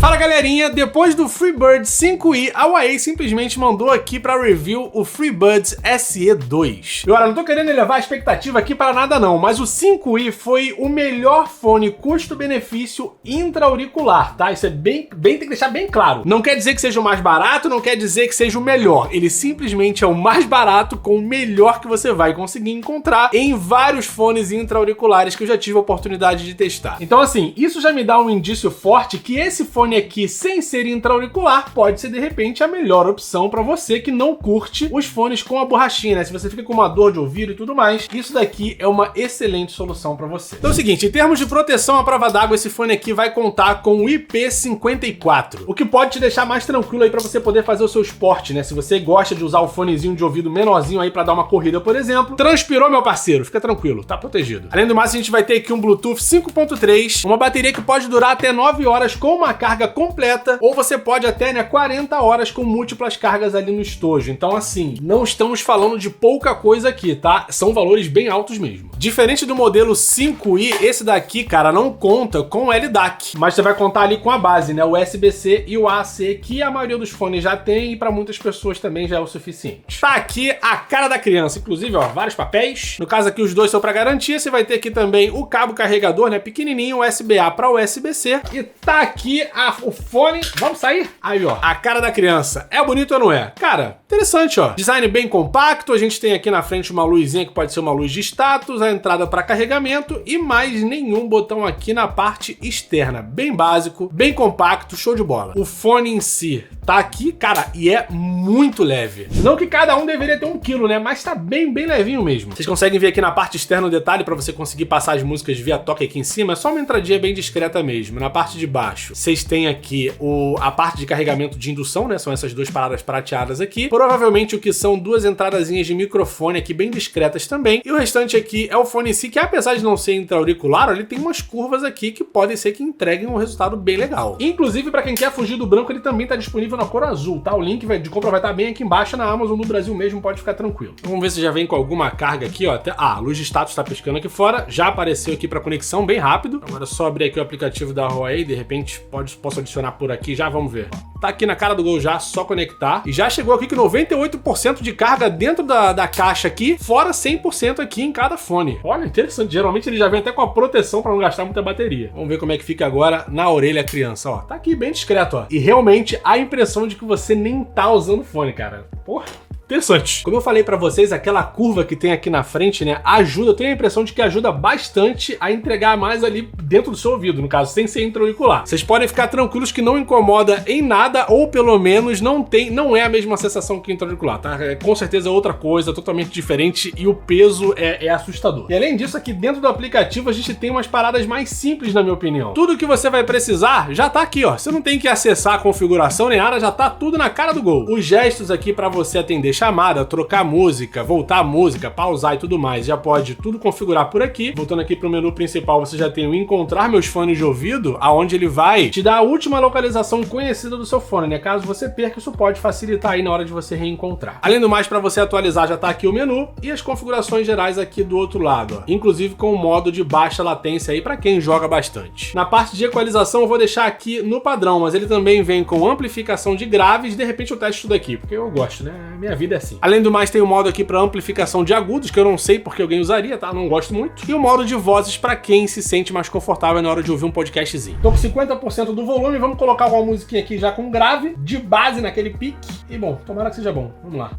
Fala galerinha, depois do FreeBuds 5i, a Huawei simplesmente mandou aqui para review o FreeBuds SE2. E olha, não tô querendo elevar a expectativa aqui para nada não, mas o 5i foi o melhor fone custo-benefício intra-auricular, tá? Isso é tem que deixar bem claro. Não quer dizer que seja o mais barato, não quer dizer que seja o melhor. Ele simplesmente é o mais barato com o melhor que você vai conseguir encontrar em vários fones intra-auriculares que eu já tive a oportunidade de testar. Então assim, isso já me dá um indício forte que esse fone aqui, sem ser intra-auricular, pode ser de repente a melhor opção para você que não curte os fones com a borrachinha, né? Se você fica com uma dor de ouvido e tudo mais, isso daqui é uma excelente solução para você. Então é o seguinte, em termos de proteção à prova d'água, esse fone aqui vai contar com o IP54, o que pode te deixar mais tranquilo aí para você poder fazer o seu esporte, né? Se você gosta de usar o fonezinho de ouvido menorzinho aí para dar uma corrida, por exemplo, transpirou, meu parceiro, fica tranquilo, tá protegido. Além do mais, a gente vai ter aqui um Bluetooth 5.3, uma bateria que pode durar até 9 horas com uma carga completa, ou você pode até, né, 40 horas com múltiplas cargas ali no estojo. Então assim, não estamos falando de pouca coisa aqui, tá? São valores bem altos mesmo. Diferente do modelo 5i, esse daqui, cara, não conta com LDAC, mas você vai contar ali com a base, né, o USB-C e o AC, que a maioria dos fones já tem e para muitas pessoas também já é o suficiente. Tá aqui a cara da criança, inclusive, ó, vários papéis. No caso aqui, os dois são para garantia. Você vai ter aqui também o cabo carregador, né, pequenininho, USB-A para USB-C, e tá aqui o fone. Vamos sair? Aí, ó, a cara da criança. É bonito ou não é? Cara, interessante, ó. Design bem compacto. A gente tem aqui na frente uma luzinha que pode ser uma luz de status, a entrada para carregamento e mais nenhum botão aqui na parte externa. Bem básico, bem compacto, show de bola. O fone em si tá aqui, cara, e é muito leve. Não que cada um deveria ter 1 quilo, né? Mas tá bem levinho mesmo. Vocês conseguem ver aqui na parte externa o detalhe para você conseguir passar as músicas via toque aqui em cima. É só uma entradinha bem discreta mesmo. Na parte de baixo, vocês têm aqui a parte de carregamento de indução, né? São essas duas paradas prateadas aqui. Provavelmente o que são duas entradazinhas de microfone aqui bem discretas também. E o restante aqui é o fone em si, que apesar de não ser intra-auricular, ele tem umas curvas aqui que podem ser que entreguem um resultado bem legal. Inclusive, para quem quer fugir do branco, ele também tá disponível na cor azul, tá? O link de compra vai estar bem aqui embaixo na Amazon, no Brasil mesmo, pode ficar tranquilo. Vamos ver se já vem com alguma carga aqui, ó. A luz de status tá piscando aqui fora, já apareceu aqui para conexão bem rápido. Agora é só abrir aqui o aplicativo da Huawei, de repente posso adicionar por aqui, já vamos ver. Tá aqui na cara do gol já, só conectar. E já chegou aqui com 98% de carga dentro da caixa aqui, fora 100% aqui em cada fone. Olha, interessante, geralmente ele já vem até com a proteção para não gastar muita bateria. Vamos ver como é que fica agora na orelha a criança, ó. Tá aqui bem discreto, ó. E realmente a impressão de que você nem tá usando fone, cara. Porra. Interessante. Como eu falei pra vocês, aquela curva que tem aqui na frente, né, ajuda, eu tenho a impressão de que ajuda bastante a entregar mais ali dentro do seu ouvido, no caso, sem ser intra-auricular. Vocês podem ficar tranquilos que não incomoda em nada, ou pelo menos não é a mesma sensação que intra-auricular, tá? É com certeza outra coisa, totalmente diferente, e o peso é assustador. E além disso, aqui dentro do aplicativo a gente tem umas paradas mais simples, na minha opinião. Tudo que você vai precisar já tá aqui, ó. Você não tem que acessar a configuração nem nada, já tá tudo na cara do gol. Os gestos aqui pra você atender chamada, trocar música, voltar a música, pausar e tudo mais, já pode tudo configurar por aqui. Voltando aqui pro menu principal, você já tem o encontrar meus fones de ouvido, aonde ele vai te dar a última localização conhecida do seu fone, né? Caso você perca, isso pode facilitar aí na hora de você reencontrar. Além do mais, para você atualizar, já tá aqui o menu e as configurações gerais aqui do outro lado, ó. Inclusive com o modo de baixa latência aí para quem joga bastante. Na parte de equalização eu vou deixar aqui no padrão, mas ele também vem com amplificação de graves. De repente eu testo tudo aqui, porque eu gosto, né? Minha vida é assim. Além do mais, tem o modo aqui para amplificação de agudos, que eu não sei porque alguém usaria, tá? Não gosto muito. E o modo de vozes para quem se sente mais confortável na hora de ouvir um podcastzinho. Tô com 50% do volume, vamos colocar uma musiquinha aqui já com grave, de base naquele pique. E bom, tomara que seja bom. Vamos lá.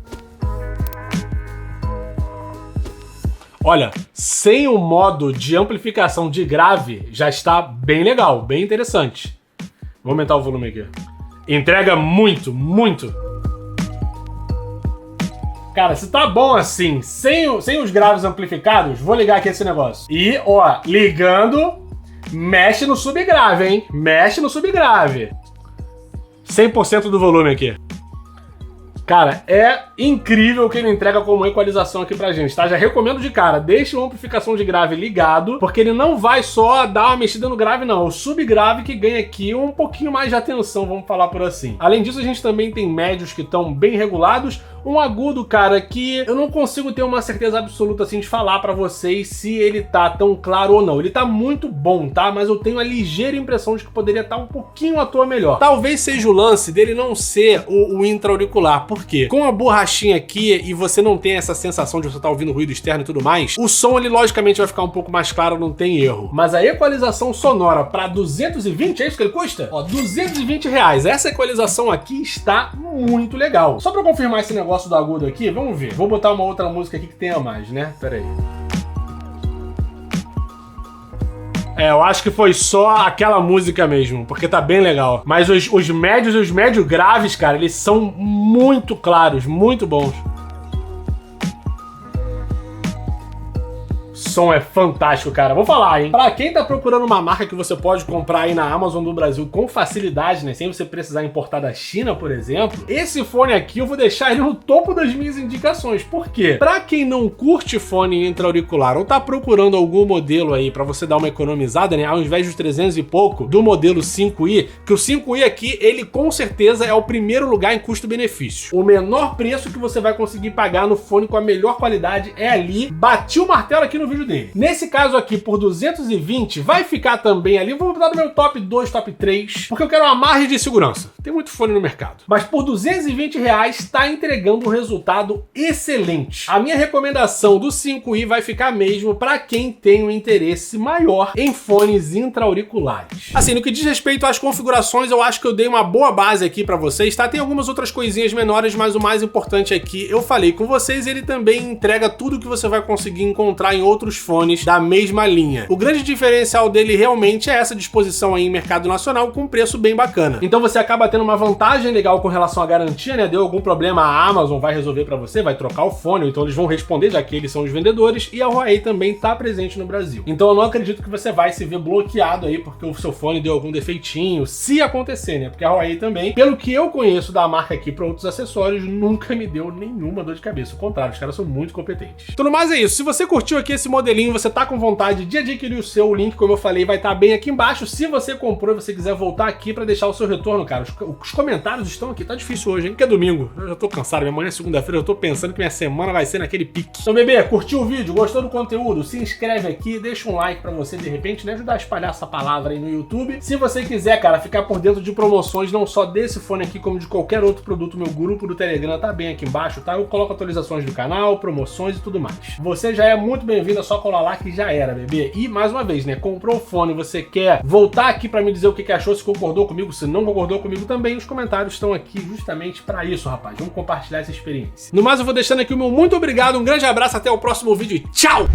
Olha, sem o modo de amplificação de grave, já está bem legal, bem interessante. Vou aumentar o volume aqui. Entrega muito. Cara, se tá bom assim, sem os graves amplificados, vou ligar aqui esse negócio. E, ó, ligando, mexe no subgrave, hein? Mexe no subgrave. 100% do volume aqui. Cara, é incrível o que ele entrega como equalização aqui pra gente, tá? Já recomendo de cara, deixe a amplificação de grave ligado, porque ele não vai só dar uma mexida no grave, não. O subgrave que ganha aqui um pouquinho mais de atenção, vamos falar por assim. Além disso, a gente também tem médios que estão bem regulados, um agudo, cara, que eu não consigo ter uma certeza absoluta, assim, de falar pra vocês se ele tá tão claro ou não. Ele tá muito bom, tá? Mas eu tenho a ligeira impressão de que poderia estar um pouquinho à toa melhor. Talvez seja o lance dele não ser o intra-auricular. Por quê? Com a borrachinha aqui e você não tem essa sensação de você estar ouvindo ruído externo e tudo mais, o som, ele logicamente vai ficar um pouco mais claro, não tem erro. Mas a equalização sonora pra 220, é isso que ele custa? Ó, R$220. Essa equalização aqui está muito legal. Só pra confirmar esse negócio do agudo aqui, vamos ver. Vou botar uma outra música aqui que tenha mais, né? Pera aí. Eu acho que foi só aquela música mesmo, porque tá bem legal. Mas os médios e os médio graves, cara, eles são muito claros, muito bons. O som é fantástico, cara. Vou falar, hein? Pra quem tá procurando uma marca que você pode comprar aí na Amazon do Brasil com facilidade, né? Sem você precisar importar da China, por exemplo, esse fone aqui eu vou deixar ele no topo das minhas indicações. Por quê? Pra quem não curte fone intra-auricular ou tá procurando algum modelo aí pra você dar uma economizada, né? Ao invés dos 300 e pouco do modelo 5i, que o 5i aqui, ele com certeza é o primeiro lugar em custo-benefício. O menor preço que você vai conseguir pagar no fone com a melhor qualidade é ali. Bati o martelo aqui no vídeo dele. Nesse caso aqui, por 220, vai ficar também ali, vou botar no meu top 2, top 3, porque eu quero uma margem de segurança. Tem muito fone no mercado. Mas por R$220 tá entregando um resultado excelente. A minha recomendação do 5i vai ficar mesmo para quem tem um interesse maior em fones intra-auriculares. Assim, no que diz respeito às configurações, eu acho que eu dei uma boa base aqui para vocês, tá? Tem algumas outras coisinhas menores, mas o mais importante aqui, eu falei com vocês, ele também entrega tudo que você vai conseguir encontrar em outros fones da mesma linha. O grande diferencial dele realmente é essa disposição aí em mercado nacional com preço bem bacana. Então você acaba tendo uma vantagem legal com relação à garantia, né? Deu algum problema, a Amazon vai resolver pra você, vai trocar o fone, ou então eles vão responder, já que eles são os vendedores, e a Huawei também tá presente no Brasil. Então eu não acredito que você vai se ver bloqueado aí porque o seu fone deu algum defeitinho, se acontecer, né? Porque a Huawei também, pelo que eu conheço da marca aqui para outros acessórios, nunca me deu nenhuma dor de cabeça. Ao contrário, os caras são muito competentes. Tudo mais é isso. Se você curtiu aqui esse modelinho, você tá com vontade de adquirir o seu, o link, como eu falei, vai estar bem aqui embaixo. Se você comprou e você quiser voltar aqui pra deixar o seu retorno, cara, os comentários estão aqui. Tá difícil hoje, hein? Porque é domingo. Eu já tô cansado. Minha manhã é segunda-feira, eu tô pensando que minha semana vai ser naquele pique. Então, bebê, curtiu o vídeo? Gostou do conteúdo? Se inscreve aqui, deixa um like pra você, de repente, né, ajudar a espalhar essa palavra aí no YouTube. Se você quiser, cara, ficar por dentro de promoções, não só desse fone aqui, como de qualquer outro produto, meu grupo do Telegram tá bem aqui embaixo, tá? Eu coloco atualizações do canal, promoções e tudo mais. Você já é muito bem-vindo, é só colar lá que já era, bebê. E, mais uma vez, né, comprou o fone, você quer voltar aqui pra me dizer o que achou, se concordou comigo, se não concordou comigo também, os comentários estão aqui justamente pra isso, rapaz. Vamos compartilhar essa experiência. No mais, eu vou deixando aqui o meu muito obrigado, um grande abraço, até o próximo vídeo e tchau!